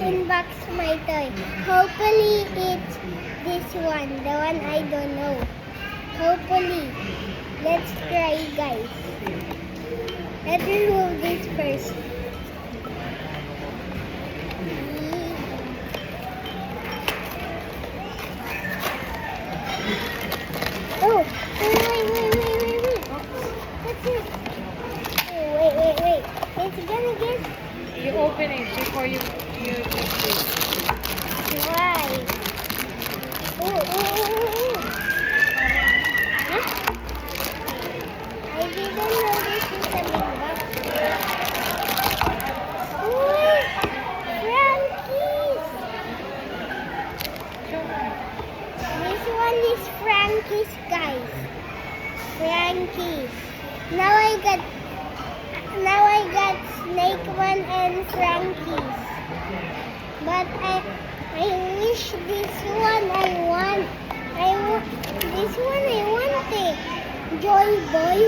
unbox my toy. Hopefully it's this one, the one I don't know. Hopefully. Let's try, guys. Let's remove this first. Oh, wait. What's it? Wait. It's gonna get... You open it before you take it. Why? Oh. Huh? I didn't know this is a big box. Wait! Frankie's! This one is Frankie's, guys. Frankie's. Now I got Snake One and Frankie's. But I wish this one I want. This one I want it. Joy Boy.